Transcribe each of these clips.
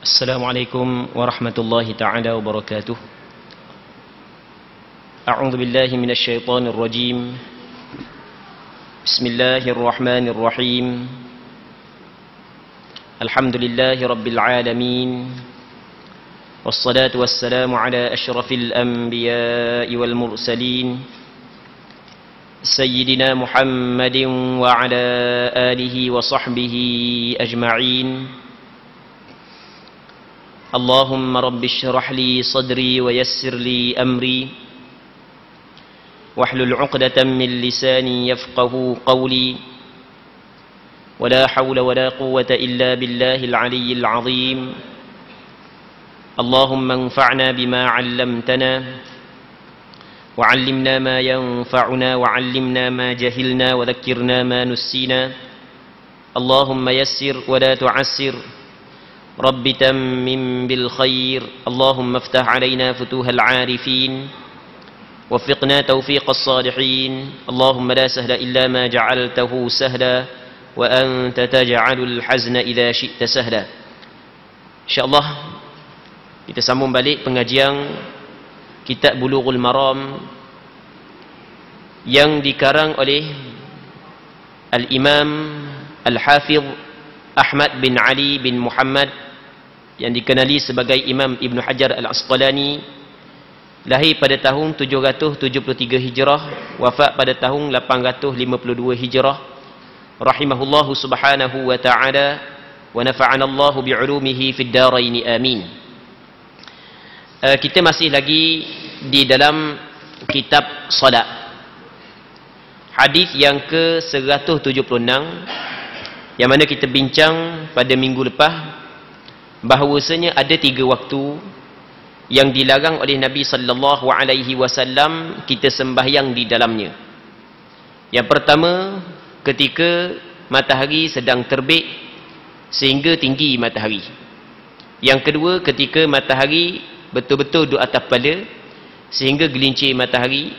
Assalamualaikum warahmatullahi ta'ala wabarakatuh. A'udzu billahi minasy syaithanir rajim. Bismillahirrahmanirrahim. Alhamdulillahi rabbil alamin. Wassalatu wassalamu ala asyrafil anbiya'i wal mursalin. Sayyidina Muhammadin wa ala alihi wa sahbihi ajma'in. اللهم رب اشرح لي صدري ويسر لي أمري واحلل عقدة من لساني يفقه قولي ولا حول ولا قوة إلا بالله العلي العظيم اللهم انفعنا بما علمتنا وعلمنا ما ينفعنا وعلمنا ما جهلنا وذكرنا ما نسينا اللهم يسر ولا تعسر رب تمم بالخير اللهم افتح علينا فتوح العارفين وفقنا توفيق الصالحين اللهم لا سهل إلا ما جعلته سهلا وأنت تجعل الحزن إذا شئت سهلا. InsyaAllah kita sambung balik pengajian Kitab Bulughul Maram yang dikarang oleh Al-Imam Al-Hafidh Ahmad bin Ali bin Muhammad yang dikenali sebagai Imam Ibn Hajar Al-Asqalani, lahir pada tahun 773 Hijrah, wafat pada tahun 852 Hijrah, rahimahullahu subhanahu wa ta'ala wa nafa'ana Allah bi'ulumihi fid darain amin. Kita masih lagi di dalam kitab salat, hadis yang ke-176, yang mana kita bincang pada minggu lepas bahawasanya ada 3 waktu yang dilarang oleh Nabi sallallahu alaihi wasallam kita sembahyang di dalamnya. Yang pertama, ketika matahari sedang terbit sehingga tinggi matahari. Yang kedua, ketika matahari betul-betul duduk atas kepala sehingga gelincir matahari.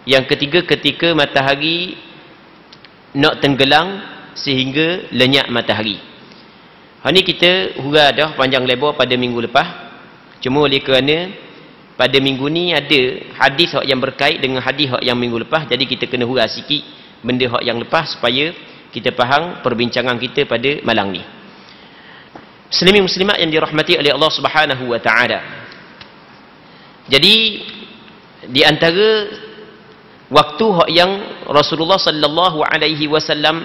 Yang ketiga, ketika matahari nak tenggelam sehingga lenyap matahari. Ini kita hurai dah panjang lebar pada minggu lepas. Cuma oleh kerana pada minggu ni ada hadis yang berkait dengan hadis yang minggu lepas, jadi kita kena hurai sikit benda yang lepas supaya kita faham perbincangan kita pada malam ni. Muslimin muslimat yang dirahmati oleh Allah Subhanahu wa taala. Jadi di antara waktu yang Rasulullah sallallahu alaihi wasallam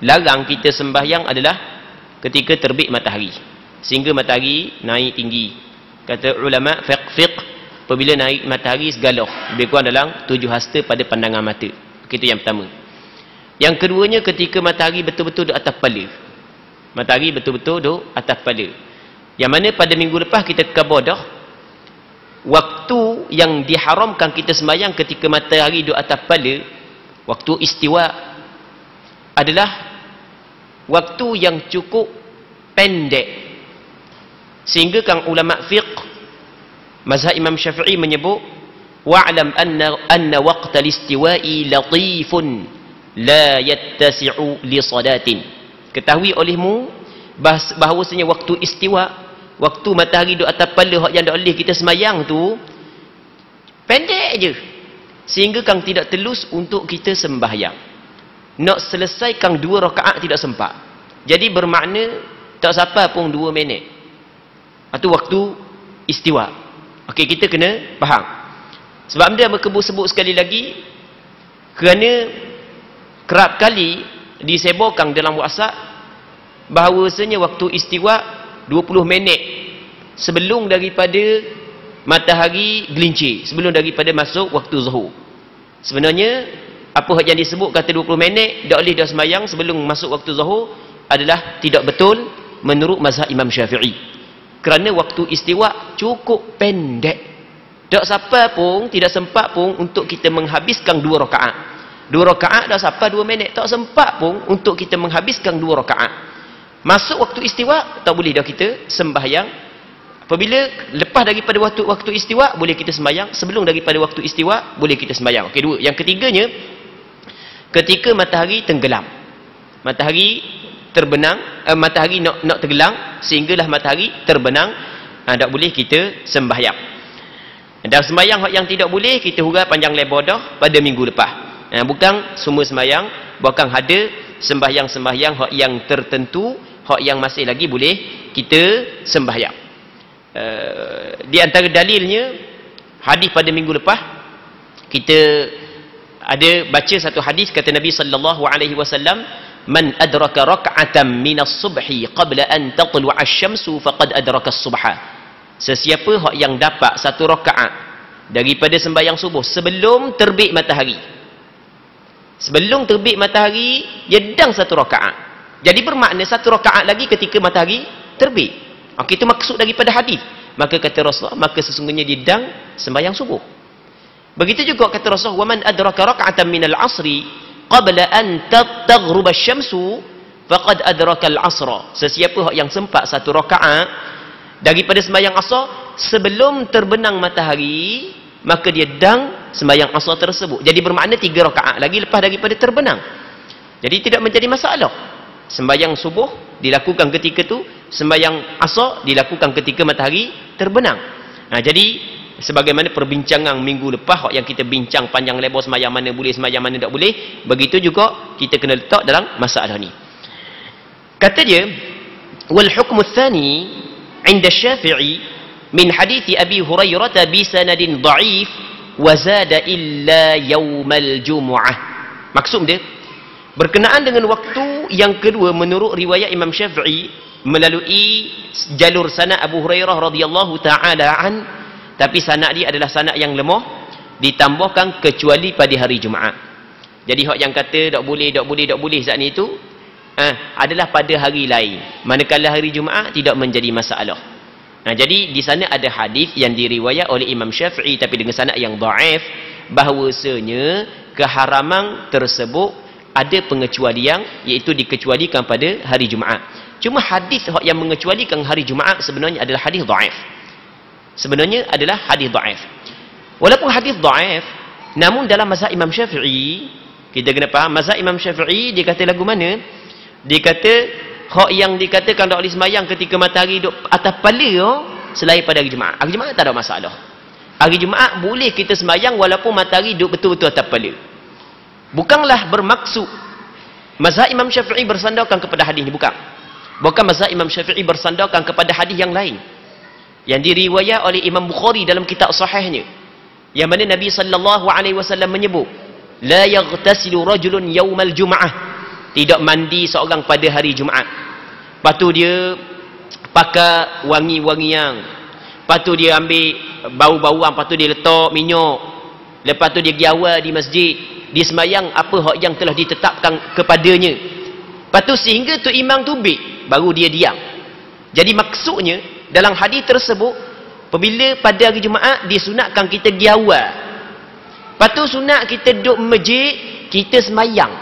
larang kita sembahyang adalah ketika terbit matahari sehingga matahari naik tinggi. Kata ulama fiqh, apabila naik matahari segala lebih kurang dalam 7 hasta pada pandangan mata. Itu yang pertama. Yang keduanya, ketika matahari betul-betul duduk atas kepala. Matahari betul-betul duduk atas kepala, yang mana pada minggu lepas kita khabar dah waktu yang diharamkan kita sembahyang ketika matahari duduk atas kepala, waktu istiwa, adalah waktu yang cukup pendek, sehingga kan ulama fiqh mazhab Imam Syafi'i menyebut wa'lam anna waqtal istiwa'i latifun la yattasi'u li salatin. Ketahui olehmu bahawasanya waktu istiwa, waktu matahari duduk atas kepala yang dak boleh kita semayang tu pendek je, sehingga kan tidak telus untuk kita sembahyang. Nak selesaikan 2 rakaat tidak sempat. Jadi bermakna tak sampai pun 2 minit. Itu waktu istiwa. Okey, kita kena faham. Sebab dia berkebut-sebut sekali lagi, kerana kerap kali disebarkan dalam WhatsApp bahawasanya waktu istiwa 20 minit sebelum daripada matahari gelincir, sebelum daripada masuk waktu zuhur. Sebenarnya apa yang disebut kata 20 minit tak boleh dah semayang sebelum masuk waktu zuhur adalah tidak betul menurut mazhab Imam Syafi'i. Kerana waktu istiwa cukup pendek. Tak sampai pun, tidak sempat pun untuk kita menghabiskan 2 rakaat. 2 rakaat dah sampai 2 minit. Tak sempat pun untuk kita menghabiskan 2 rakaat. Masuk waktu istiwa, tak boleh dah kita sembahyang. Apabila lepas daripada waktu istiwa, boleh kita sembahyang. Sebelum daripada waktu istiwa, boleh kita sembahyang. Okey, 2. Yang ketiganya, ketika matahari tenggelam. Matahari terbenang, matahari nak tergelang sehinggalah matahari terbenang, tak boleh kita sembahyang. Dan sembahyang yang tidak boleh kita hurai panjang lebar dah pada minggu lepas. Bukan semua sembahyang, bahkan ada sembahyang yang tertentu, yang masih lagi boleh kita sembahyang. Di antara dalilnya hadis pada minggu lepas, kita ada baca satu hadis kata Nabi sallallahu alaihi wasallam, man adraka rak'atan minas subhi qabla an tatlu'a asy-syamsu faqad adraka as-subha. Sesiapa yang dapat satu rakaat daripada sembahyang subuh sebelum terbit matahari, sebelum terbit matahari dia dang satu rakaat, jadi bermakna satu rakaat lagi ketika matahari terbit. Itu maksud daripada hadis. Maka kata Rasulullah, maka sesungguhnya dia dang sembahyang subuh. Begitu juga kata Rasulullah, wa man adraka rak'atan minal asri qabla an taghruba asy-syamsu faqad adraka al-'asra. Sesiapa yang sempat satu rakaat daripada sembahyang asar sebelum terbenang matahari, maka dia dang sembahyang asar tersebut. Jadi bermakna 3 rakaat lagi lepas daripada terbenang. Jadi tidak menjadi masalah. Sembahyang subuh dilakukan ketika tu, sembahyang asar dilakukan ketika matahari terbenang. Jadi sebagaimana perbincangan minggu lepas yang kita bincang panjang lebar sembahyang mana boleh, sembahyang mana tak boleh, begitu juga kita kena letak dalam masalah ni. Kata dia, wal hukmu tsani 'inda Syafi'i min hadithi Abi Hurairah bi sanadin dha'if wa zada illa yaumal jumu'ah. Maksud dia, berkenaan dengan waktu yang kedua menurut riwayat Imam Syafi'i melalui jalur sanad Abu Hurairah radhiyallahu taala an, tapi sanad dia adalah sanad yang lemah, ditambahkan kecuali pada hari Jumaat. Jadi hak yang kata tak boleh saat ni itu adalah pada hari lain, manakala hari Jumaat tidak menjadi masalah. Jadi di sana ada hadis yang diriwayat oleh Imam Syafi'i tapi dengan sanad yang dhaif, bahawasanya keharaman tersebut ada pengecualian, iaitu dikecualikan pada hari Jumaat. Cuma hadis yang mengecualikan hari Jumaat sebenarnya adalah hadis dhaif. Sebenarnya adalah hadis dhaif. Walaupun hadis dhaif, namun dalam mazhab Imam Syafi'i, kita kena faham mazhab Imam Syafi'i dia kata lagu mana? Dia kata hak yang dikatakan tak boleh sembahyang ketika matahari duduk atas kepala selain pada hari Jumaat. Hari Jumaat tak ada masalah. Hari Jumaat boleh kita sembahyang walaupun matahari duduk betul-betul atas kepala. Bukanlah bermaksud mazhab Imam Syafi'i bersandarkan kepada hadis ni, bukan. Bukan mazhab Imam Syafi'i bersandarkan kepada hadis yang lain yang diriwayat oleh Imam Bukhari dalam kitab sahihnya, yang mana Nabi sallallahu alaihi wasallam menyebut, la yaghtasilu rajulun yaumal jum'ah, tidak mandi seorang pada hari Jumaat. Lepas tu dia pakai wangi-wangian, lepas tu dia ambil bau-bauan, lepas tu dia letak minyak, lepas tu dia pergi awal di masjid, dia sembahyang apa hak yang telah ditetapkan kepadanya. Lepas tu sehingga tu imam tubik, baru dia diam. Jadi maksudnya dalam hadis tersebut, apabila pada hari Jumaat disunatkan kita pergi awal, lepas tu sunat kita duduk masjid, kita sembahyang,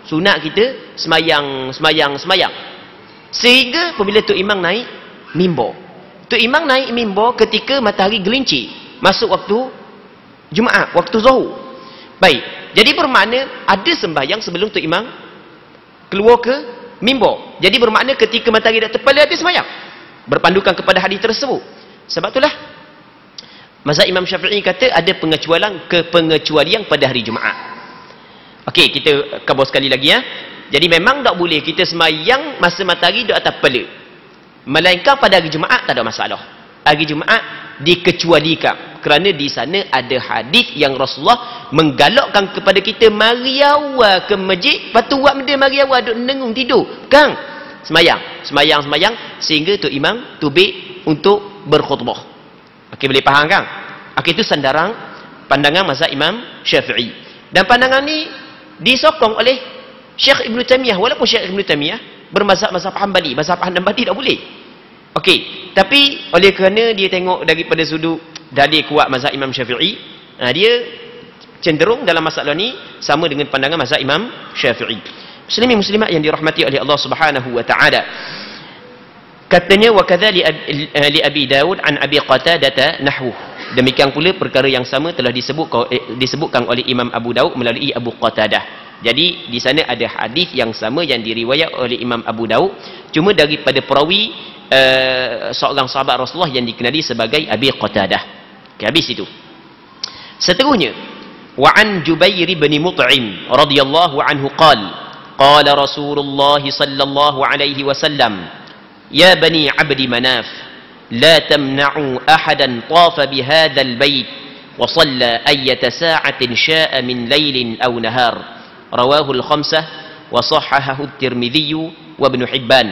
sunat kita sembahyang. Sehingga apabila tu imam naik mimbar, tu imam naik mimbar ketika matahari gelincir masuk waktu Jumaat, waktu Zuhur. Baik, jadi bermakna ada sembahyang sebelum tu imam keluar ke mimbar. Jadi bermakna ketika matahari dah terpala ada sembahyang, berpandukan kepada hadis tersebut. Sebab itulah mazhab Imam Syafi'i kata ada pengecualian pada hari Jumaat. Okey, kita kabur sekali lagi ya. Jadi memang tak boleh kita sembahyang masa matahari di atas kepala, melainkan pada hari Jumaat tak ada masalah. Hari Jumaat dikecualikan kerana di sana ada hadis yang Rasulullah menggalakkan kepada kita mari awal ke masjid, lepas tu buat benda mari awal duduk nengung tidur, kan? Sembahyang sehingga tu imam tubik untuk berkhutbah. Okey, boleh faham kan? Okey, itu sandaran pandangan mazhab Imam Syafi'i. Dan pandangan ni disokong oleh Syekh Ibn Taimiyah, walaupun Syekh Ibn Taimiyah bermazhab Hanbali. Mazhab Hanbali tak boleh. Okey, tapi oleh kerana dia tengok daripada sudut dalil kuat mazhab Imam Syafi'i, dia cenderung dalam masalah ni sama dengan pandangan mazhab Imam Syafi'i. Muslimin muslimat yang dirahmati oleh Allah Subhanahu wa taala. Katanya wa kadza li Abi Daud an Abi Qatadah nahwu. Demikian pula perkara yang sama telah disebutkan oleh Imam Abu Daud melalui Abu Qatadah. Jadi di sana ada hadis yang sama yang diriwayat oleh Imam Abu Daud, cuma daripada perawi seorang sahabat Rasulullah yang dikenali sebagai Abi Qatadah. Okay, habis itu. Seterusnya, wa an Jubair bin Mut'im radhiyallahu anhu qala Rasulullah sallallahu alaihi wasallam, ya bani Abdi Manaf, la tamna'u ahadan tafa bihadha al-bait wa shalla ayyata sa'atin sya'a min laylin aw nahar. Rawahu al-khamsah wa sahahahu at-Tirmidzi wa Ibn Hibban.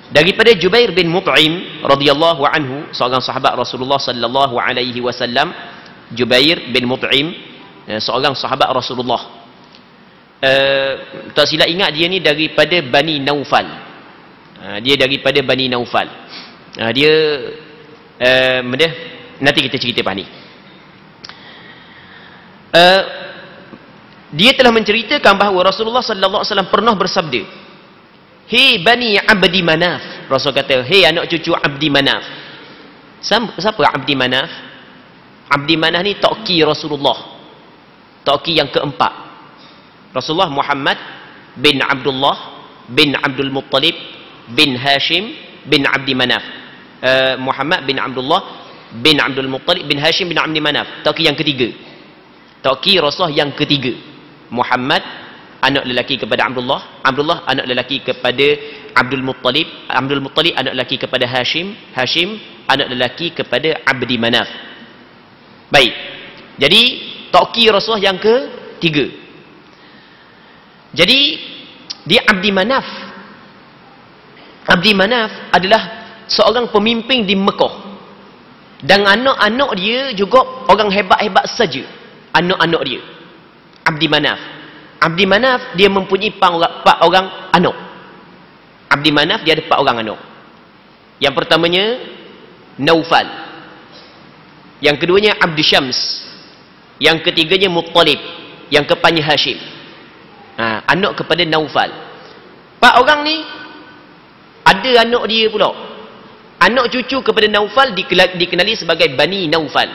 Daripada Jubair bin Mut'im radhiyallahu anhu, seorang sahabat Rasulullah sallallahu alaihi wasallam. Jubair bin Mut'im, seorang sahabat Rasulullah. Tak silap ingat, dia ni daripada Bani Naufal. Dia daripada Bani Naufal. Dia nanti kita cerita pasal ni. Dia telah menceritakan bahawa Rasulullah sallallahu alaihi wasallam pernah bersabda, "Hei Bani Abdi Manaf." Rasul kata, "Hei anak cucu Abdi Manaf." Siapa Abdi Manaf? Abdi Manaf ni toki Rasulullah. Toki yang keempat. Rasulullah Muhammad bin Abdullah bin Abdul Muttalib bin Hashim bin Abdi Manaf. Muhammad bin Abdullah bin Abdul Muttalib bin Hashim bin Abdi Manaf. Toki yang ketiga. Toki Rasulullah yang ketiga. Muhammad anak lelaki kepada Abdullah, Abdullah anak lelaki kepada Abdul Muttalib, Abdul Muttalib anak lelaki kepada Hashim, Hashim anak lelaki kepada Abdi Manaf. Baik. Jadi toki Rasulullah yang ketiga. Jadi dia Abdi Manaf. Abdi Manaf adalah seorang pemimpin di Mekah. Dan anak-anak dia juga orang hebat-hebat saja. Anak-anak dia. Abdi Manaf. Abdi Manaf dia mempunyai 4 orang anak. Abdi Manaf dia ada 4 orang anak. Yang pertamanya Naufal. Yang keduanya Abdi Syams. Yang ketiganya Muttalib. Yang keempatnya Hashim. Anak kepada Naufal. 4 orang ni ada anak dia pula. Anak cucu kepada Naufal dikenali sebagai Bani Naufal.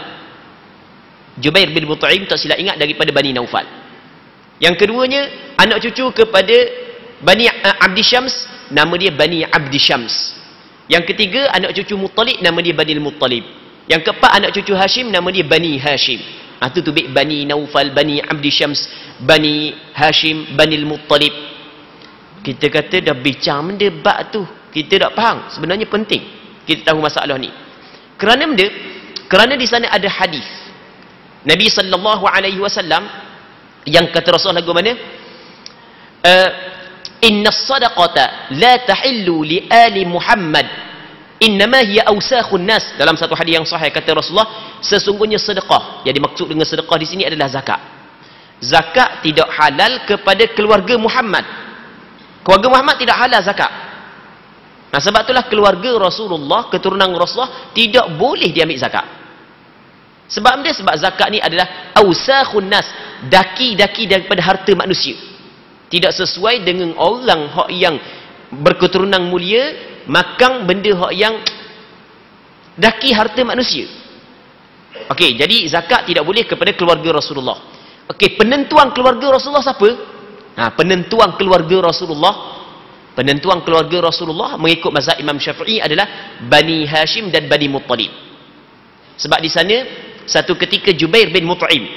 Jubair bin Mut'im tak silap ingat daripada Bani Naufal. Yang keduanya anak cucu kepada Bani Abdi Syams, nama dia Bani Abdi Syams. Yang ketiga anak cucu Muttalib, nama dia Bani Muttalib. Yang keempat anak cucu Hashim, nama dia Bani Hashim. Itu tu Bani Naufal, Bani Abdi Syams, Bani Hashim, Bani Muttalib. Kita kata dah bincang benda bab tu, kita tak faham. Sebenarnya penting kita tahu masalah ni. Kerana di sana ada hadis Nabi sallallahu alaihi wasallam yang kata Rasulullah lagu mana? Inna as-sadaqata la tahillu li ali Muhammad innama hiya awsakhun nas. Dalam satu hadis yang sahih kata Rasulullah, sesungguhnya sedekah, yang dimaksud dengan sedekah di sini adalah zakat. Zakat tidak halal kepada keluarga Muhammad. Keluarga Muhammad tidak halal zakat. Nah, sebab itulah keluarga Rasulullah, keturunan Rasulullah tidak boleh diambil zakat. Sebab dia, sebab zakat ni adalah awsakhun nas, daki-daki daripada harta manusia. Tidak sesuai dengan orang hak yang berketurunan mulia makan benda hak yang daki harta manusia. Okey, jadi zakat tidak boleh kepada keluarga Rasulullah. Okey, penentuan keluarga Rasulullah siapa? Penentuan keluarga Rasulullah mengikut mazhab Imam Syafi'i adalah Bani Hashim dan Bani Muttalib. Sebab di sana satu ketika Jubair bin Mut'im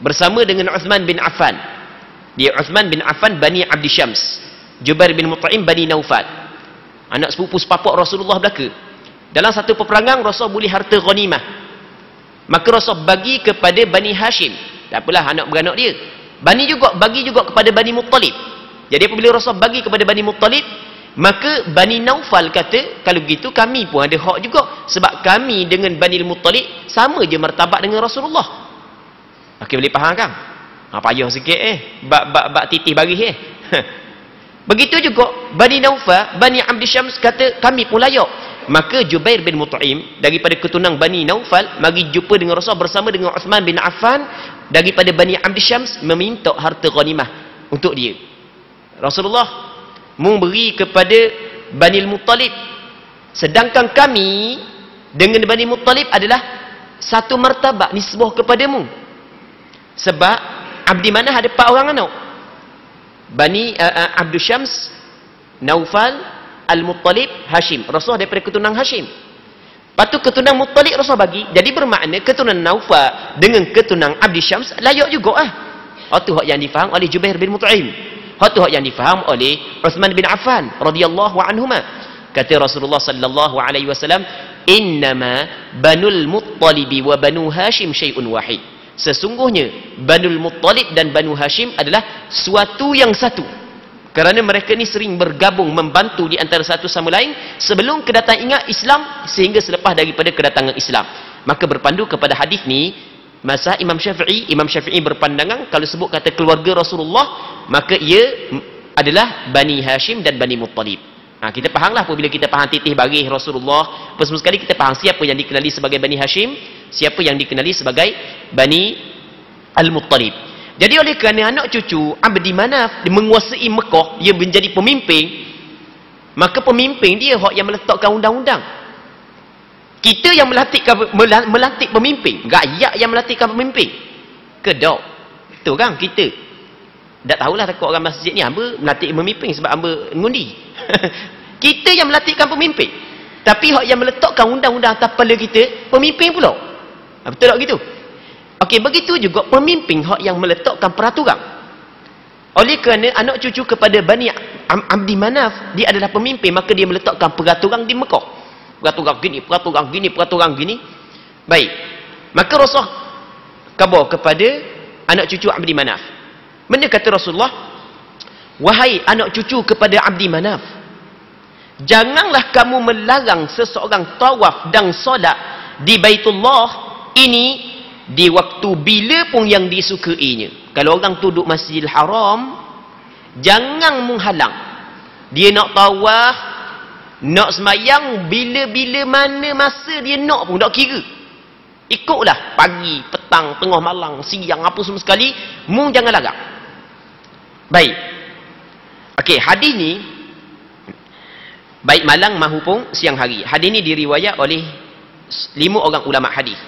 bersama dengan Uthman bin Affan. Dia Uthman bin Affan Bani Abdi Syams, Jubair bin Mut'im Bani Naufal. Anak sepupu sepapak Rasulullah belaka. Dalam satu peperangan Rasul boleh harta ghanimah. Maka Rasul bagi kepada Bani Hashim. Tak apalah anak beranak dia. Bagi juga kepada Bani Muttalib. Jadi apabila Rasul bagi kepada Bani Muttalib, maka Bani Naufal kata, kalau begitu kami pun ada hak juga, sebab kami dengan Bani Muttalib sama je martabat dengan Rasulullah. Okey, boleh faham kan? Payah sikit bab titih baris Begitu juga Bani Naufal, Bani Abdi Syams kata kami pun layak. Maka Jubair bin Mut'im daripada keturunan Bani Naufal mari jumpa dengan Rasul bersama dengan Uthman bin Affan daripada Bani Abdi Syams, meminta harta ghanimah untuk dia. Rasulullah memberi kepada Bani Muttalib, sedangkan kami dengan Bani Muttalib adalah satu martabat nisbah kepadamu. Sebab Abdi Manaf ada 4 orang anak. Bani Abdul Syams, Naufal, Al-Muttalib, Hashim. Rasulullah daripada keturunan Hashim. Lepas tu keturunan Muttalib Rasulullah bagi. Jadi bermakna keturunan Naufal dengan keturunan Abdul Syams layak juga ah. Hak tu hak yang difaham oleh Jubair bin Mut'im. Hak tu hak yang difaham oleh Uthman bin Affan radhiyallahu anhuma. Kata Rasulullah sallallahu alaihi wasallam, "Innama Banul Muttalib wa Banu Hashim syai'un wahid." Sesungguhnya Banul Muttalib dan Banu Hashim adalah suatu yang satu. Kerana mereka ni sering bergabung membantu di antara satu sama lain sebelum kedatangan Islam sehingga selepas daripada kedatangan Islam. Maka berpandu kepada hadis ni, masa Imam Syafi'i berpandangan kalau sebut kata keluarga Rasulullah, maka ia adalah Bani Hashim dan Bani Muttalib. Kita fahamlah apabila kita faham titih barih Rasulullah, apa semua sekali kita faham siapa yang dikenali sebagai Bani Hashim, siapa yang dikenali sebagai Bani Al-Muttalib. Jadi oleh kerana anak cucu Abdi Manaf menguasai Mekah, dia menjadi pemimpin, maka pemimpin dia hak yang meletakkan undang-undang. Kita yang melantik pemimpin, rakyat yang melantikkan pemimpin. Kedok. Itu kan kita. Tak tahulah takut orang masjid ni hamba melantik pemimpin sebab hamba ngundi. Kita yang melantikkan pemimpin. Tapi hak yang meletakkan undang-undang atas kepala kita, pemimpin pula. Betul tak gitu? Okey, begitu juga pemimpin hak yang meletakkan peraturan. Oleh kerana anak cucu kepada Bani Abdi Manaf, dia adalah pemimpin, maka dia meletakkan peraturan di Mekah. Peraturan gini. Baik. Maka Rasulullah khabar kepada anak cucu Abdi Manaf. Mana kata Rasulullah? Wahai anak cucu kepada Abdi Manaf, janganlah kamu melarang seseorang tawaf dan solat di Baitullah ini di waktu bila pun yang disukainya. Kalau orang tu duduk Masjidil Haram, jangan menghalang. Dia nak tawaf, nak semayang, bila-bila mana masa dia nak pun tak kira. Ikutlah pagi, petang, tengah malam, siang, apa semua sekali, mung jangan larang. Baik. Okey, hadis ni baik malam mahupun siang hari. Hadis ni diriwayat oleh 5 orang ulama hadis.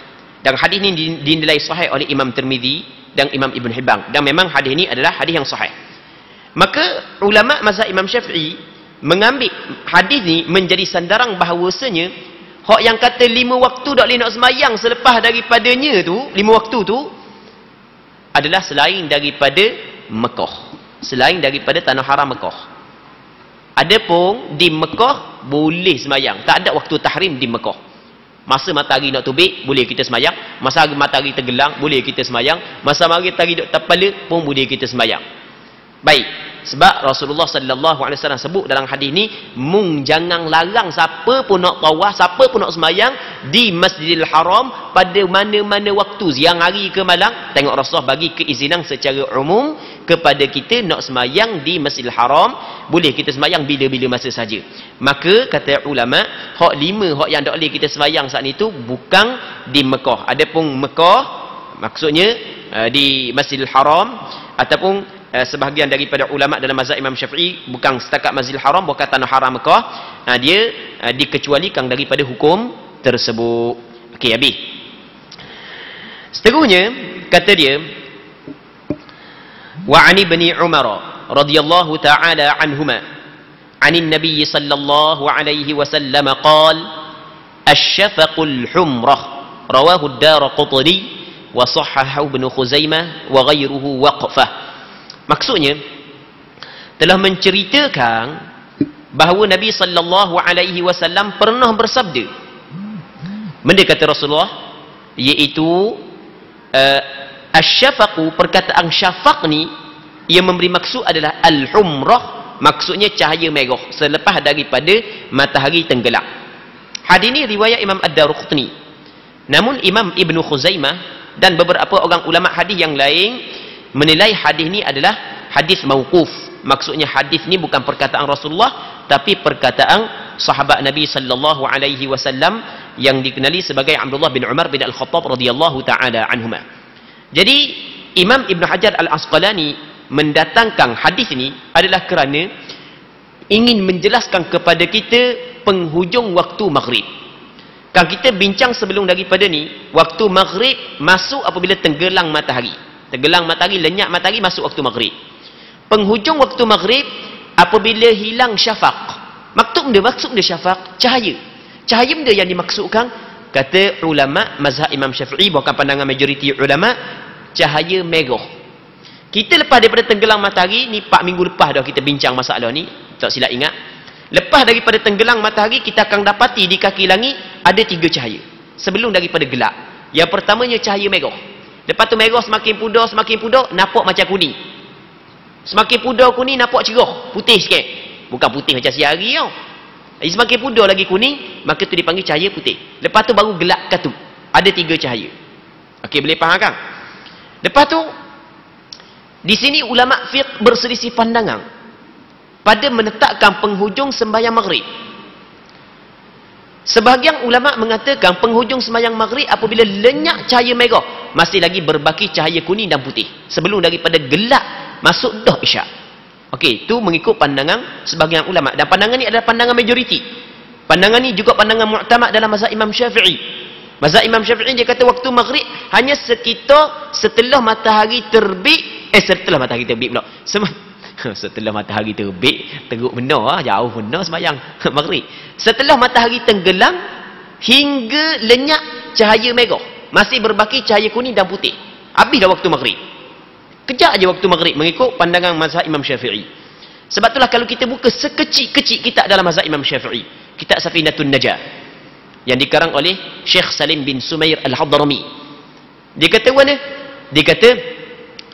Dan hadis ni dinilai sahih oleh Imam Tirmizi dan Imam Ibn Hibban. Dan memang hadis ni adalah hadis yang sahih. Maka ulama mazhab Imam Syafi'i mengambil hadis ni menjadi sandaran bahawasanya hak yang kata 5 waktu tak boleh nak semayang selepas daripadanya tu, 5 waktu tu adalah selain daripada Mekah, selain daripada tanah haram Mekah. Adapun di Mekah boleh semayang, tak ada waktu tahrim di Mekah. Masa matahari nak terbit, boleh kita semayang. Masa matahari tergelam, boleh kita semayang. Masa matahari duk tapala pun boleh kita semayang. Baik. Sebab Rasulullah sallallahu alaihi wasallam sebut dalam hadis ni, mung jangan larang siapa pun nak tawaf, siapa pun nak semayang di Masjidil Haram pada mana-mana waktu, siang hari ke malam. Tengok Rasulullah bagi keizinan secara umum kepada kita nak semayang di Masjidil Haram, boleh kita semayang bila-bila masa saja. Maka kata ulama, hak 5 hak yang tak boleh kita semayang saat itu bukan di Mekah. Adapun Mekah maksudnya di Masjidil Haram ataupun sebahagian daripada ulama dalam mazhab Imam Syafi'i bukan setakat Masjidil Haram, bukan tanah haram Mekah, dia dikecualikan daripada hukum tersebut. Okey, habis. Seterusnya kata dia, wa ani ibni Umar radhiyallahu ta'ala anhuma anin nabiy sallallahu alaihi wasallam qala asy-syafaqul humrah rawahu ad-Darqutni wa sahhahu Ibnu Khuzaimah wa ghairuhu waqfah. Maksudnya telah menceritakan bahawa Nabi sallallahu alaihi wasallam pernah bersabda. Benda kata Rasulullah iaitu asy-syafaqu, perkataan syafaq ni ia memberi maksud adalah al-humrah, maksudnya cahaya merah selepas daripada matahari tenggelam. Hadis ini riwayat Imam Ad-Darqutni. Namun Imam Ibnu Khuzaimah dan beberapa orang ulama hadis yang lain menilai hadis ni adalah hadis mauquf. Maksudnya hadis ni bukan perkataan Rasulullah tapi perkataan sahabat Nabi sallallahu alaihi wasallam yang dikenali sebagai Abdullah bin Umar bin Al-Khattab radhiyallahu taala anhuma. Jadi Imam Ibn Hajar Al-Asqalani mendatangkan hadis ini adalah kerana ingin menjelaskan kepada kita penghujung waktu maghrib. Kan kita bincang sebelum daripada ni, waktu maghrib masuk apabila tenggelam matahari. Tenggelam matahari, lenyap matahari, masuk waktu maghrib. Penghujung waktu maghrib, apabila hilang syafaq. Maksud dia syafaq, cahaya. Cahaya benda yang dimaksudkan, kata ulama mazhab Imam Syafi'i, bukan pandangan majoriti ulama, cahaya merah. Kita lepas daripada tenggelam matahari, ni 4 minggu lepas dah kita bincang masalah ni, tak silap ingat. Lepas daripada tenggelam matahari, kita akan dapati di kaki langit ada 3 cahaya. Sebelum daripada gelap. Yang pertamanya cahaya merah. Lepas tu merah semakin pudar, nampak macam kuning. Semakin pudar kuning, nampak cerah, putih sikit. Bukan putih macam siang hari tau. Semakin pudar lagi kuning, maka tu dipanggil cahaya putih. Lepas tu baru gelap katu. Ada 3 cahaya. Okey, boleh faham kan? Lepas tu, di sini ulama fiqh berselisih pandangan pada menetapkan penghujung sembahyang maghrib. Sebahagian ulama mengatakan penghujung sembahyang maghrib apabila lenyap cahaya merah, masih lagi berbaki cahaya kuning dan putih. Sebelum daripada gelap, masuk dah isyak. Okey, itu mengikut pandangan sebahagian ulama. Dan pandangan ni adalah pandangan majoriti. Pandangan ni juga pandangan mu'tamad dalam mazhab Imam Syafi'i. Mazhab Imam Syafi'i dia kata waktu maghrib hanya sekitar setelah matahari terbit. Setelah matahari terbit pula. Setelah matahari terbit, teruk benar, jauh benar sembahyang maghrib. Setelah matahari tenggelam hingga lenyap cahaya merah, masih berbaki cahaya kuning dan putih. Habis dah waktu maghrib. Kejap aja waktu maghrib mengikut pandangan mazhab Imam Syafi'i. Sebab itulah kalau kita buka sekecil-kecil kitab dalam mazhab Imam Syafi'i, kitab Safinatun Najah yang dikarang oleh Syekh Salim bin Sumair Al-Hadrami. Dia kata mana? Dia kata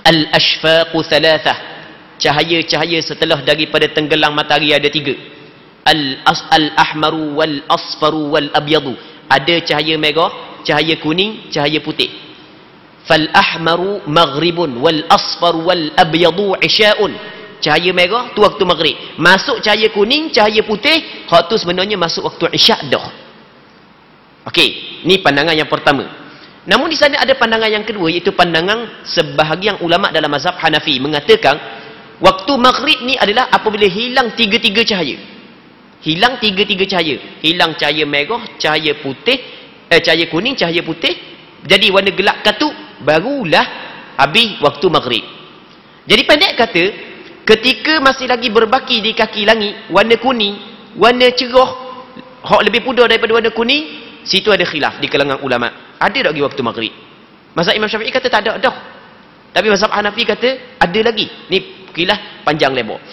al-ashfaqu thalathah. Cahaya-cahaya setelah daripada tenggelam matahari ada 3. Al-ahmaru wal-asfaru wal-abyadu. Ada cahaya merah, cahaya kuning, cahaya putih. Fal-ahmaru maghribun wal-asfaru wal-abyadu isya'un. Cahaya merah tu waktu maghrib. Masuk cahaya kuning, cahaya putih, hak tu sebenarnya masuk waktu isyak dah. Okey, ni pandangan yang pertama. Namun di sana ada pandangan yang kedua, iaitu pandangan sebahagian ulama dalam mazhab Hanafi mengatakan waktu maghrib ni adalah apabila hilang 3 cahaya. Hilang 3 cahaya. Hilang cahaya merah, cahaya putih, cahaya kuning, cahaya putih. Jadi warna gelap katu, barulah habis waktu maghrib. Jadi pendek kata, ketika masih lagi berbaki di kaki langit, warna kuning, warna cerah, hak lebih pudar daripada warna kuning, situ ada khilaf di kalangan ulama. Ada tak lagi waktu maghrib? Mazhab Imam Syafi'i kata tak ada dah. Tapi mazhab Hanafi kata ada lagi. Ni khilaf panjang lebar.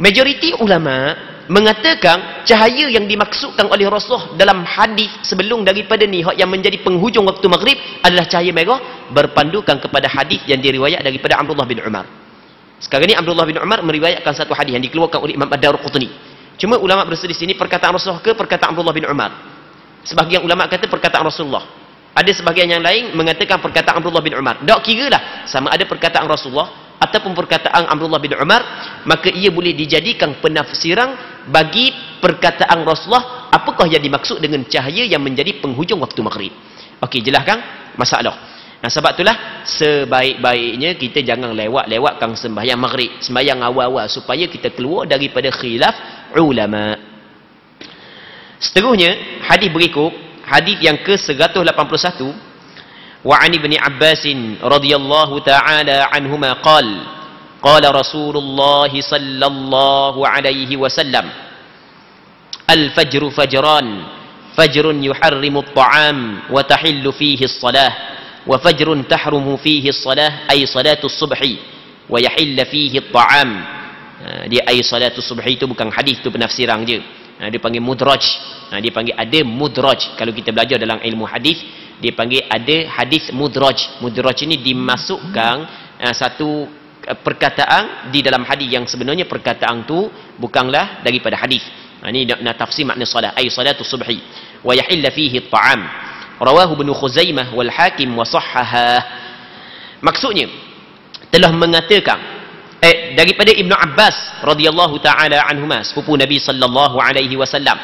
Majoriti ulama mengatakan cahaya yang dimaksudkan oleh Rasulullah dalam hadis sebelum daripada ni yang menjadi penghujung waktu maghrib adalah cahaya merah, berpandukan kepada hadis yang diriwayat daripada Abdullah bin Umar. Sekarang ni Abdullah bin Umar meriwayatkan satu hadis yang dikeluarkan oleh Imam Ad-Darqutni. Cuma ulama berselisih ini perkataan Rasulullah ke perkataan Abdullah bin Umar. Sebahagian ulama kata perkataan Rasulullah. Ada sebahagian yang lain mengatakan perkataan Abdullah bin Umar. Tak kira lah sama ada perkataan Rasulullah ataupun perkataan Abdullah bin Umar, maka ia boleh dijadikan penafsiran bagi perkataan Rasulullah apakah yang dimaksud dengan cahaya yang menjadi penghujung waktu maghrib. Okey, jelaskan masalah. Nah, sebab itulah sebaik-baiknya kita jangan lewatkan sembahyang maghrib, sembahyang awal-awal, supaya kita keluar daripada khilaf ulama. Seterusnya, hadis berikut, hadis yang ke-181, وعن ابن عباس رضي الله تعالى عنهما قال قال رسول الله صلى الله عليه وسلم الفجر فجران فجر يحرم الطعام وتحل فيه الصلاة وفجر تحرم فيه الصلاة أي صلاة الصبح ويحل فيه الطعام. Dia ay salatul subhi itu bukan hadis, itu penafsiran je. Dia panggil mudraj. Dia panggil ada mudraj. Kalau kita belajar dalam ilmu hadis, dia panggil ada hadis mudraj. Mudraj ini dimasukkan satu perkataan di dalam hadis yang sebenarnya perkataan tu bukanlah daripada hadis. Ini nak tafsir makna salat, ay salatus subhi wa yahilla fihi at-ta'am. Rawahu Ibnu Khuzaimah wal Hakim wa sahhaha. Maksudnya telah mengatakan daripada Ibnu Abbas radhiyallahu taala anhuma, sepupu Nabi sallallahu alaihi wasallam,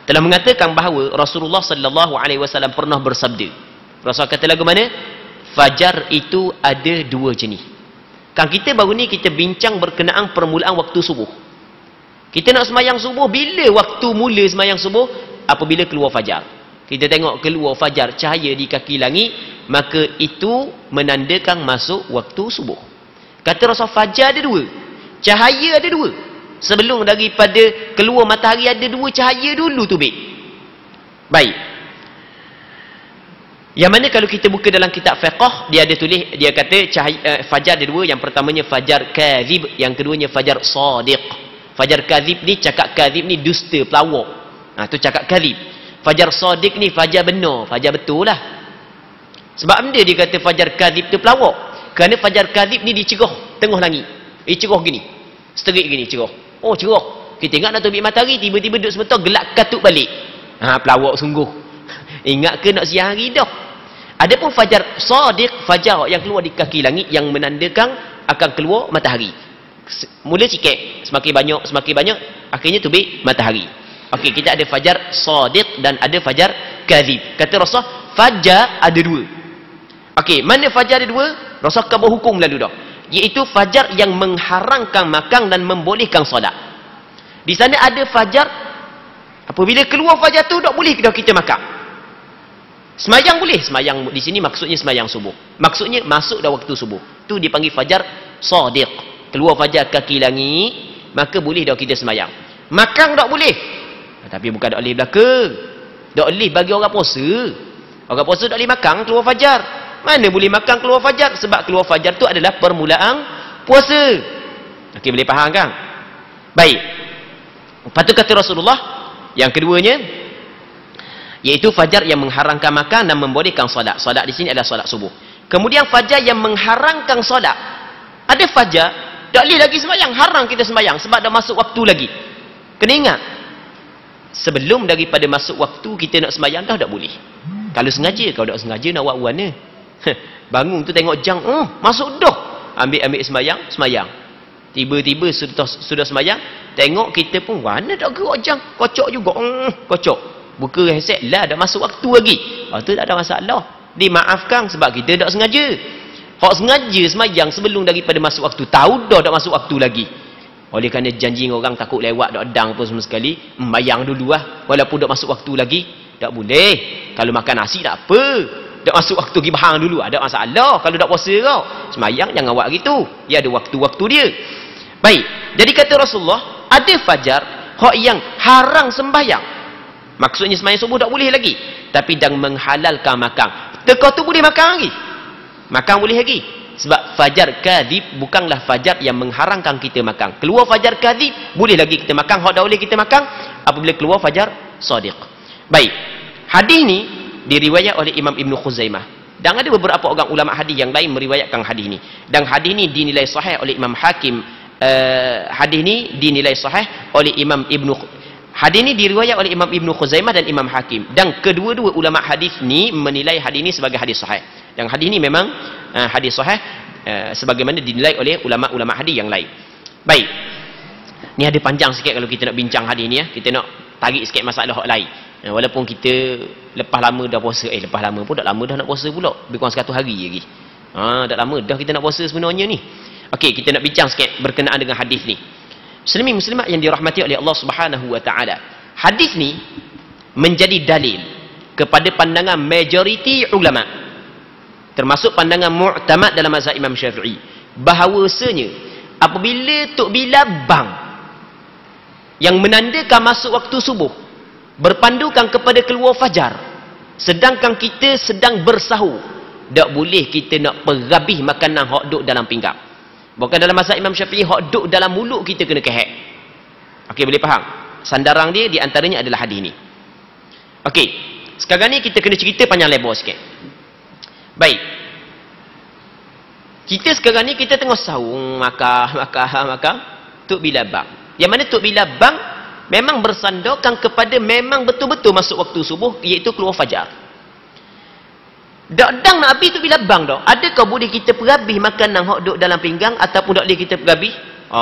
telah mengatakan bahawa Rasulullah sallallahu alaihi wasallam pernah bersabda. Rasul kata lagu mana? Fajar itu ada 2 jenis. Kan kita baru ni kita bincang berkenaan permulaan waktu subuh. Kita nak sembahyang subuh, bila waktu mula sembahyang subuh? Apabila keluar fajar. Kita tengok keluar fajar, cahaya di kaki langit, maka itu menandakan masuk waktu subuh. Kata Rasul, fajar ada dua, cahaya ada dua. Sebelum daripada keluar matahari ada dua cahaya dulu tu, baik. Yang mana kalau kita buka dalam kitab fiqh, dia ada tulis, dia kata cahaya, fajar ada dua. Yang pertamanya fajar kadhib, yang keduanya fajar sadiq. Fajar kadhib ni, cakap kadhib ni dusta, pelawak. Tu cakap kadhib. Fajar sadiq ni fajar benar, fajar betul lah. Sebab benda dia kata fajar kadhib tu pelawak? Kerana fajar kadhib ni dicerah tengah langit. Cerah gini, seterik gini cerah. Oh, cerah. Kita ingat nak terbit matahari, tiba-tiba duduk sebentar gelap katuk balik. Pelawak sungguh. Ingat ke nak siang hari dah. Adapun fajar sadiq, fajar yang keluar di kaki langit, yang menandakan akan keluar matahari. Mula sikit, semakin banyak, akhirnya terbit matahari. Okey, kita ada fajar sadiq dan ada fajar kadhib. Kata Rasul, fajar ada dua. Okey, mana fajar ada dua? Rasul akan berhukum lalu dah. Iaitu fajar yang mengharamkan makan dan membolehkan solat. Di sana ada fajar, apabila keluar fajar tu tak boleh dah kita makan. Semayang boleh, semayang di sini maksudnya semayang subuh. Maksudnya masuk dah waktu subuh. Tu dipanggil fajar sadiq. Keluar fajar kaki langit, maka boleh dah kita semayang. Makan tak boleh. Tapi bukan tak boleh belakang. Tak boleh bagi orang puasa. Orang puasa tak boleh makan keluar fajar. Mana boleh makan keluar fajar? Sebab keluar fajar tu adalah permulaan puasa. Okey, boleh faham kan? Baik. Lepas tu kata Rasulullah, yang keduanya iaitu fajar yang mengharamkan makan dan membolehkan solat. Solat di sini adalah solat subuh. Kemudian fajar yang mengharamkan solat. Ada fajar tak boleh lagi sembahyang, haram kita sembahyang sebab dah masuk waktu lagi. Kena ingat, sebelum daripada masuk waktu kita nak sembahyang dah tak boleh. Kalau sengaja, kalau tak sengaja nak buat mana? Bangun tu tengok jam, masuk dah. Ambil sembahyang. Tiba-tiba sudah sembahyang, tengok kita pun mana tak gerak jam, kocok juga. Kocok. Buka headset lah, dah masuk waktu lagi. Tu tak ada masalah, dimaafkan sebab kita tak sengaja. Hak sengaja semayang sebelum daripada masuk waktu, tahu dah tak masuk waktu lagi. Oleh kerana janji orang takut lewat, tak adang pun sama sekali, bayang dulu lah. Walaupun tak masuk waktu lagi, tak boleh. Kalau makan nasi tak apa, tak masuk waktu pergi bahang dulu, ada masalah. Kalau tak puasa kau, semayang jangan buat gitu. Dia ada waktu-waktu dia. Baik, jadi kata Rasulullah, ada fajar hak yang haram sembahyang. Maksudnya sembahyang subuh tak boleh lagi, tapi dan menghalalkan makan. Teka tu boleh makan lagi. Makan boleh lagi. Sebab fajar kadhib bukanlah fajar yang mengharamkan kita makan. Keluar fajar kadhib, boleh lagi kita makan. Hak dah boleh kita makan apabila keluar fajar sadiq. Baik. Hadis ni diriwayat oleh Imam Ibn Khuzaimah. Dan ada beberapa orang ulama hadis yang lain meriwayatkan hadis ni. Dan hadis ni dinilai sahih oleh Imam Hakim. Hadis ni dinilai sahih oleh Imam Hadis ni diriwayat oleh Imam Ibn Khuzaimah dan Imam Hakim. Dan kedua-dua ulama hadis ni menilai hadis ni sebagai hadis sahih. Dan hadis ni memang hadis sahih sebagaimana dinilai oleh ulama-ulama hadis yang lain. Baik. Ni ada panjang sikit kalau kita nak bincang hadis ni ya. Kita nak tarik sikit masalah hak lain. Walaupun kita lepas lama dah puasa, lepas lama pun tak lama dah nak puasa pula. Lebih kurang 100 hari lagi. Tak lama dah kita nak puasa sebenarnya ni. Okey, kita nak bincang sikit berkenaan dengan hadis ni. Muslimin muslimat yang dirahmati oleh Allah Subhanahu wa taala. Hadis ni menjadi dalil kepada pandangan majoriti ulama, termasuk pandangan mu'tamad dalam mazhab Imam Syafi'i, bahawasanya apabila tok bila bang yang menandakan masuk waktu subuh berpandukan kepada keluar fajar, sedangkan kita sedang bersahur, tak boleh kita nak perhabis makanan hak duk dalam pinggang. Bukan dalam mazhab Imam Syafi'i, hak duk dalam mulut kita kena kehek. Okey, boleh faham? Sandaran dia di antaranya adalah hadis ni. Okey, sekarang ni kita kena cerita panjang lebar sikit. Baik. Kita sekarang ni kita tengah sahur, makan. Tok bila bang. Yang mana tok bila bang memang bersandarkan kepada memang betul-betul masuk waktu subuh, iaitu keluar fajar. Dak nak habis tu bila bang dah. Adakah boleh kita perhabis makanan hak duk dalam pinggang ataupun tak boleh kita perhabis?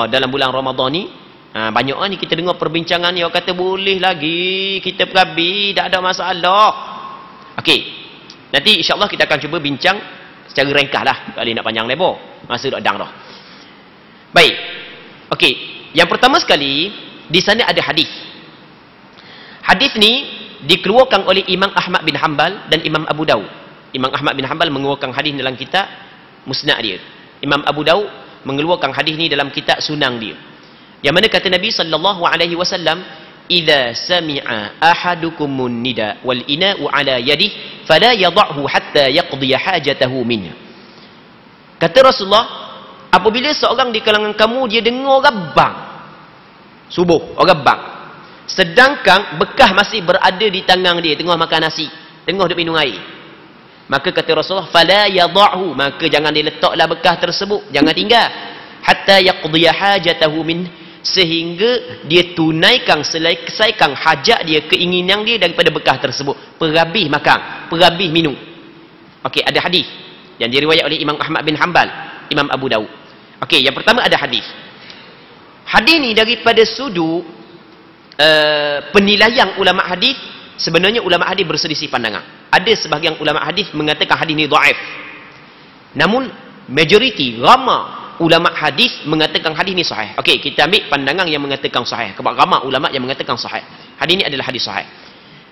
Dalam bulan Ramadan ni, banyak ni kita dengar perbincangan ni, orang kata boleh lagi kita perhabis, tak ada masalah. Okey. Nanti insya-Allah kita akan cuba bincang secara ringkas lah. Tak boleh nak panjang lebar. Masa dak dang dah. Baik. Okey. Yang pertama sekali, di sana ada hadis. Hadis ni dikeluarkan oleh Imam Ahmad bin Hanbal dan Imam Abu Daud. Imam Ahmad bin Hanbal mengeluarkan hadis dalam kitab Musnad dia. Imam Abu Daud mengeluarkan hadis ni dalam kitab Sunan dia. Yang mana kata Nabi sallallahu alaihi wasallam, "Idza sami'a ahadukumun nida wal ina'u ala yadihi fala yad'hu hatta yaqdi hajatahu minhu." Kata Rasulullah, apabila seorang di kalangan kamu dia dengar rabang subuh, orang bang, sedangkan bekah masih berada di tangan dia, tengah makan nasi, tengah duk minum air, maka kata Rasulullah, fala yad'hu, maka jangan dia letaklah bekah tersebut, jangan tinggal, hatta yaqdi hajatahu min, sehingga dia tunaikan, selesaikan hajat dia, keinginan dia daripada bekah tersebut, perhabis makan, perhabis minum. Okey, ada hadis yang diriwayat oleh Imam Ahmad bin Hanbal, Imam Abu Daud. Okey, yang pertama ada hadis. Hadis ni daripada sudut penilaian ulama hadis, sebenarnya ulama hadis berselisih pandangan. Ada sebahagian ulama hadis mengatakan hadis ni dhaif. Namun majoriti ramai ulama hadis mengatakan hadis ni sahih. Okey, kita ambil pandangan yang mengatakan sahih. Sebab ramai ulama yang mengatakan sahih. Hadis ni adalah hadis sahih.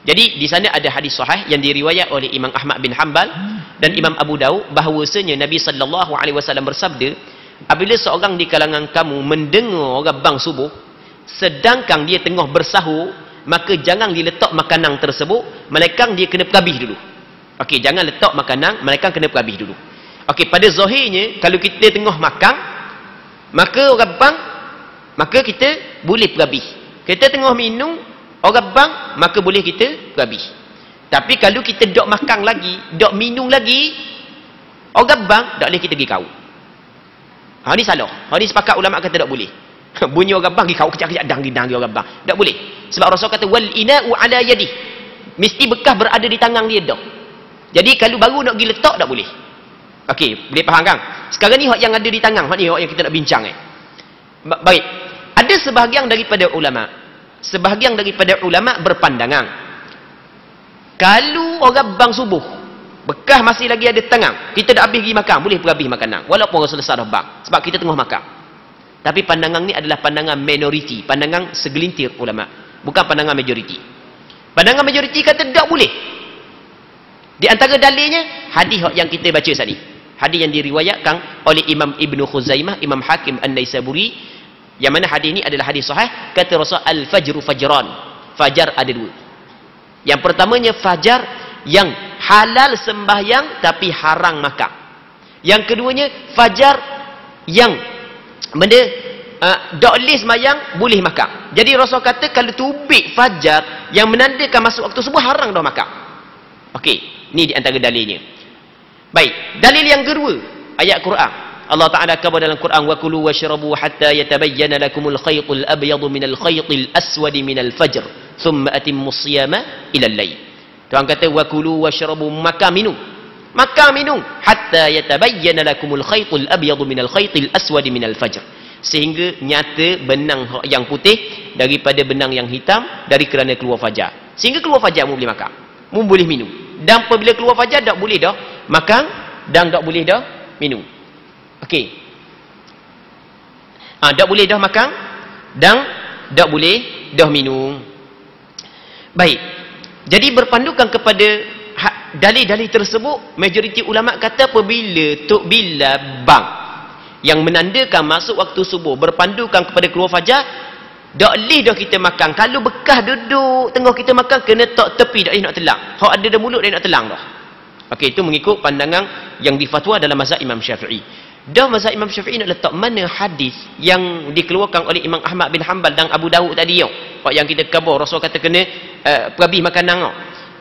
Jadi di sana ada hadis sahih yang diriwayat oleh Imam Ahmad bin Hanbal dan Imam Abu Daud, bahawasanya Nabi sallallahu alaihi wasallam bersabda, apabila seorang di kalangan kamu mendengar orang bang subuh sedangkan dia tengah bersahur, maka jangan diletak makanan tersebut, melainkan dia kena perhabis dulu. Okey, jangan letak makanan, melainkan kena perhabis dulu. Okey, pada zahirnya kalau kita tengah makan, maka orang bang, maka kita boleh perhabis. Kita tengah minum, orang bang, maka boleh kita perhabis. Tapi kalau kita dok makan lagi, dok minum lagi, orang bang, tak boleh kita pergi kau. Ini salah. Ini sepakat ulama kata tak boleh. Bunyi orang bang, kau kejap-kejap dang orang bang. Tak boleh. Sebab Rasul kata, wal ina'u ala yadih. Mesti bekas berada di tangan dia dah. Jadi kalau baru nak pergi letak, tak boleh. Okey, boleh faham kan? Sekarang ni hak yang ada di tangan, hak ni hak yang kita nak bincang. Baik. Ada sebahagian daripada ulama berpandangan, kalau orang bang subuh, bekah masih lagi ada tangan, kita dah habis pergi makan, boleh perhabis makanan walaupun orang selesai dah bang, sebab kita tengah makan. Tapi pandangan ni adalah pandangan minoriti, pandangan segelintir ulama, bukan pandangan majoriti. Pandangan majoriti kata tak boleh. Di antara dalilnya hadis yang kita baca saat ni, hadis yang diriwayatkan oleh Imam Ibnu Khuzaimah, Imam Hakim An-Naisaburi, yang mana hadis ni adalah hadis sahih. Kata Rasul, al-fajru fajran, fajar ada dua. Yang pertamanya fajar yang halal sembahyang tapi haram makan. Yang keduanya fajar yang benda tak boleh sembahyang, boleh makan. Jadi Rasul kata kalau tubik fajar yang menandakan masuk waktu subuh, haram dah makan. Okey, ni di antara dalilnya. Baik, dalil yang kedua, ayat Quran. Allah Taala kata dalam Quran, wa kulu washrabu hatta yatabayyana lakumul khaytul abyadu minal khaytil aswadi minal fajr thumma atimmus siyama ila al-lail. Tuhan kata wa kulu washrabu, makan minum hatta yatabayyana lakumul khaytul abyadu minal khaytil aswadi minal fajr, sehingga nyata benang yang putih daripada benang yang hitam dari kerana keluar fajar. Sehingga keluar fajar mu boleh makan, mu boleh minum. Dan apabila keluar fajar tak boleh dah makan dan tak boleh dah minum. Okey. Tak boleh dah makan dan tak boleh dah minum. Baik. Jadi berpandukan kepada dalil-dalil tersebut, majoriti ulama kata apabila Tok Bila bang yang menandakan masuk waktu subuh berpandukan kepada keluar fajar, tak boleh dah kita makan. Kalau bekas duduk tengah kita makan, kena tak tepi, tak boleh nak telang. Hak ada dalam mulut dia nak telang dah. Okey, itu mengikut pandangan yang difatwa dalam mazhab Imam Syafi'i. Dah mazhab Imam Syafi'i nak letak mana hadis yang dikeluarkan oleh Imam Ahmad bin Hanbal dan Abu Daud tadi yang kita khabar Rasul kata kena perhabis makanan.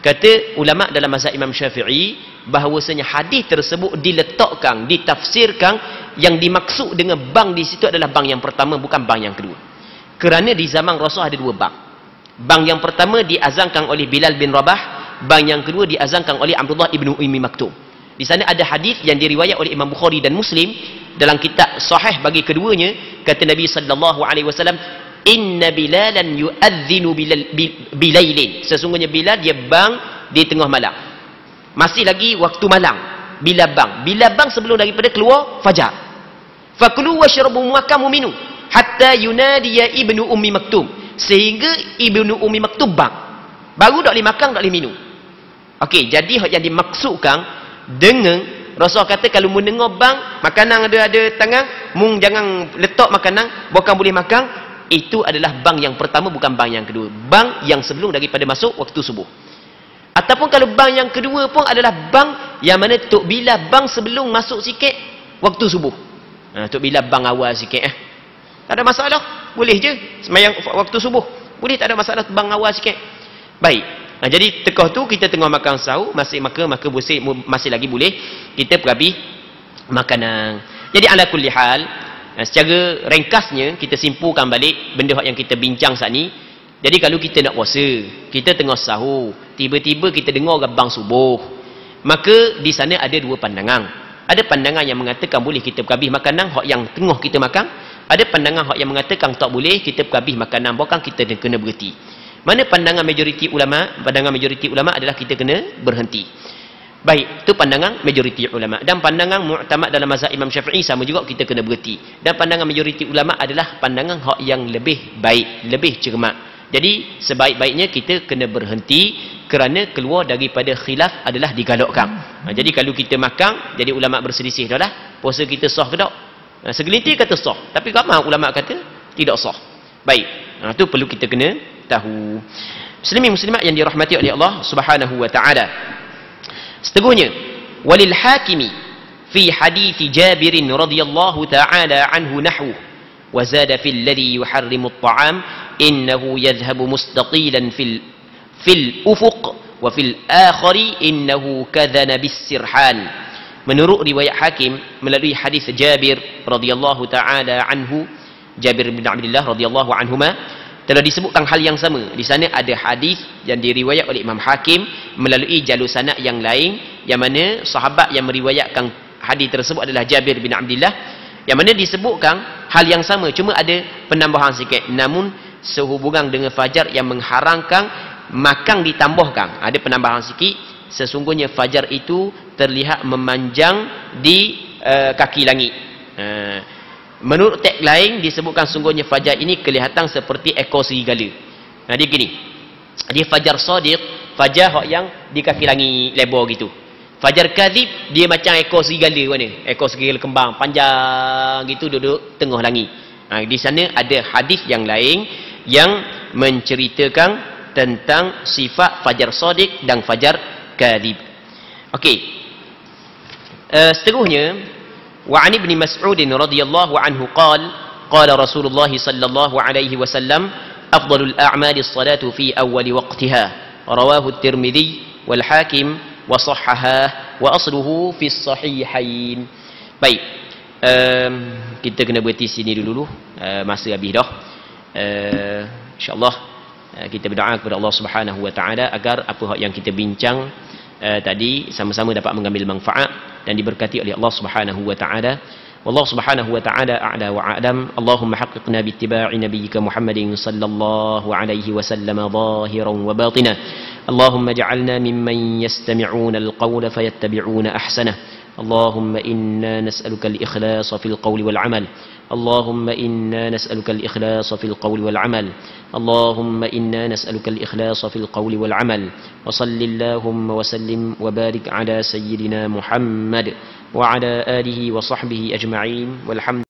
Kata ulama dalam mazhab Imam Syafi'i bahawasanya hadis tersebut diletakkan, ditafsirkan, yang dimaksud dengan bang di situ adalah bang yang pertama, bukan bang yang kedua. Kerana di zaman Rasul ada dua bang. Bang yang pertama diazankan oleh Bilal bin Rabah, bang yang kedua diazankan oleh Abdullah ibnu Ummi Maktum. Di sana ada hadis yang diriwayat oleh Imam Bukhari dan Muslim dalam kitab sahih bagi keduanya. Kata Nabi sallallahu alaihi wasallam, inna bilalan yu'adzinu bilailin, sesungguhnya Bilal dia bang di tengah malam, masih lagi waktu malam. Bila bang sebelum daripada keluar fajar. Fakulu washrabu, makan minum hatta yunadiya ibnu Ummi Maktum, sehingga ibnu Ummi Maktum bang, baru tak boleh makan, tak boleh minum. Okey, jadi yang dimaksudkan Dengan Rasul kata kalau mu dengar bang, makanan ada tangan, mung jangan letak makanan, bukan boleh makan. Itu adalah bang yang pertama, bukan bang yang kedua. Bang yang sebelum daripada masuk waktu subuh. Ataupun kalau bang yang kedua pun adalah bang yang mana tok bila bang sebelum masuk sikit waktu subuh. Tok bila bang awal sikit tak ada masalah, boleh je sembahyang waktu subuh. Boleh, tak ada masalah bang awal sikit. Baik. Jadi tekah tu kita tengah makan sahur, masih maka masih lagi boleh kita perhabis makanan. Jadi ala kulli hal, secara ringkasnya kita simpulkan balik benda yang kita bincang saat ni. Jadi kalau kita nak puasa, kita tengah sahur, tiba-tiba kita dengar bang subuh, maka di sana ada dua pandangan. Ada pandangan yang mengatakan boleh kita perhabis makanan hak yang tengah kita makan. Ada pandangan hak yang mengatakan tak boleh kita perhabis makanan, bahkan kita kena berhenti. Mana pandangan majoriti ulama? Pandangan majoriti ulama adalah kita kena berhenti. Baik, itu pandangan majoriti ulama. Dan pandangan mu'tamad dalam mazhab Imam Syafi'i sama juga, kita kena berhenti. Dan pandangan majoriti ulama adalah pandangan hak yang lebih baik, lebih cermat. Jadi sebaik-baiknya kita kena berhenti kerana keluar daripada khilaf adalah digalakkan. Jadi kalau kita makan, jadi ulama berselisih dah lah, puasa kita sah ke tak? Segelintir kata sah, tapi ramai ulama kata tidak sah. Baik, itu perlu kita kena tahu. Muslimin muslimat yang dirahmati oleh Allah Subhanahu wa taala. Seterusnya, walil hakimi fi hadits Jabir radhiyallahu taala anhu nahwu wa zada fil ladhi yuharrimu at-ta'am innahu yadhhabu mustaqilan fil ufuq wa fil akhari innahu kadhana bis sirhan. Menurut riwayat Hakim melalui hadis Jabir radhiyallahu taala anhu, Jabir bin Abdullah radhiyallahu anhuma, telah disebutkan hal yang sama. Di sana ada hadis yang diriwayat oleh Imam Hakim melalui jalur sanad yang lain, yang mana sahabat yang meriwayatkan hadis tersebut adalah Jabir bin Abdullah, yang mana disebutkan hal yang sama, cuma ada penambahan sikit. Namun sehubungan dengan fajar yang mengharamkan makan ditambahkan, ada penambahan sikit. Sesungguhnya fajar itu terlihat memanjang di kaki langit. Menurut teks lain disebutkan sungguhnya fajar ini kelihatan seperti ekor serigala. Dia gini. Dia fajar sadiq, fajar hak yang di kaki langit lebar gitu. Fajar kadhib dia macam ekor serigala mana? Ekor serigala kembang panjang gitu duduk tengah langit. Di sana ada hadis yang lain yang menceritakan tentang sifat fajar sadiq dan fajar kadhib. Okey. Seterusnya, وعن ابن مسعود رضي الله عنه قال قال رسول الله صلى الله عليه وسلم أفضل الأعمال الصلاة في أول وقتها رواه الترمذي والحاكم وصححه وأصله في الصحيحين. Baik, kita kena berhenti sini dulu, masa habis dah. InsyaAllah kita berdoa kepada Allah Subhanahu wa taala agar apa yang kita bincang tadi sama-sama dapat mengambil manfaat dan diberkati oleh Allah Subhanahu wa taala. Wallahu Subhanahu wa taala a'la wa a'lam. Allahumma haqqiqna bi ittiba'i nabiyyika Muhammadin sallallahu alaihi wasallam zahiran wa batina. Allahumma ij'alna mimman yastami'una al-qawla fayattabi'una ahsanah. Allahumma inna nas'aluka al-ikhlasa fil qawli wal 'amal. اللهم إنا نسألك الإخلاص في القول والعمل. اللهم إنا نسألك الإخلاص في القول والعمل. وصل اللهم وسلم وبارك على سيدنا محمد وعلى آله وصحبه أجمعين والحمد